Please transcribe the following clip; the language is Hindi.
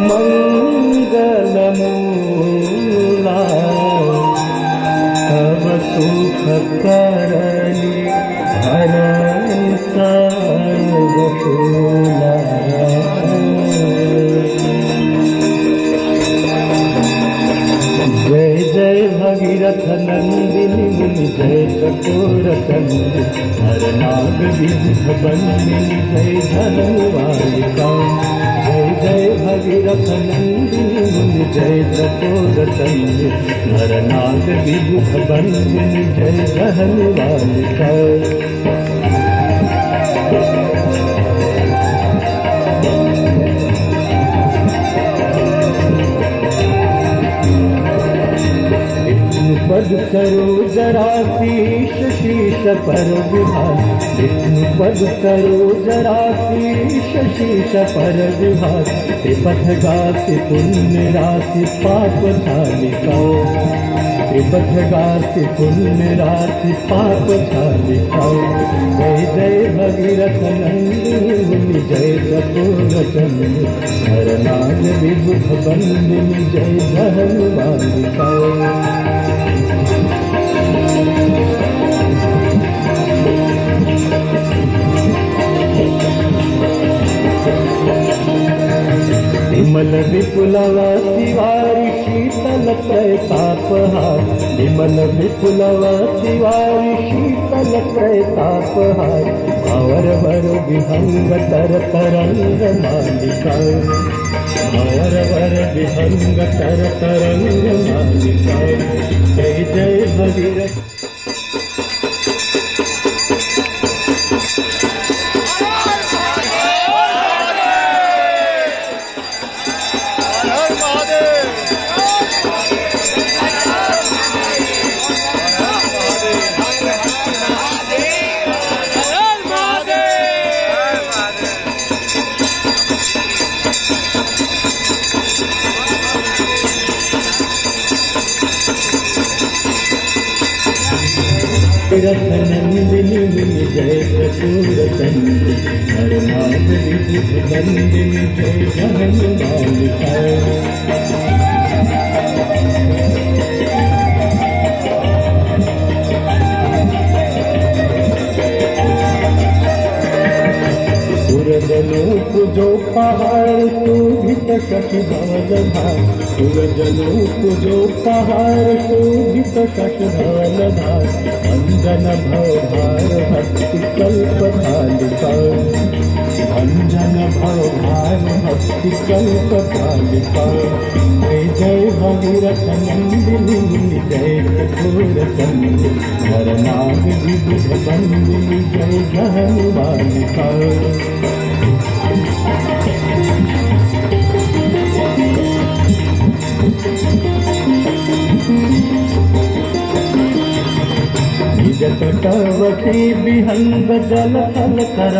मंगलमूला तव सुख करली हरण सर्वशूला। जय जय भगीरथ नंदिनी मुनि जय चकोर चंद्र हर नाग विबुध बंदिनी जय धनुवालिका। जय जय भगीरथ नंदिनी मुनि जय चकोर चंद्र हर नाग विबुध बंदिनी जय धनुवालिका। पद करो जरा शीश शीश पर विभाग। विष्णु पद करो जरा शीश शीश पर विभाग। त्रिपथ गाति पुण्य राशि पाप छालिका। त्रिपथ गाति पुण्य राशि पाप छालिका। जय जय भगीरथ नंदिनी मुनि जय चकोर चंद्र हर नाग विबुध बंदिनी जय धनुवालिका। विमल विपुलव तिवारी शीतल प्रतापहार। विमल विपुलव तिवारी शीतल प्रतापहार। भंवर वर विहंग तर तरंग मालिका। भंवर वर विहंग तर तरंग मालिका। जय जय भगीरथ। भगीरथ नंदिनी मुनि जय चकोर चंद्र हर नाग विबुध बंदिनी जय धनुवालिका। सूरजनूप जो पहाड़ शोभित शशधाल धार। सूरजनूप जो पहाड़ शोभित शशधाल धार। अंजन भवभार भक्ति कल्प थालिका। अंजन भवभार भक्ति कल्प थालिका। जय जय भगीरथ नंदिनी मुनि जय चकोर चंद्र हर नाग विबुध बंदिनी जय धनुवालिका। निज तटवती विहंग जल थल कर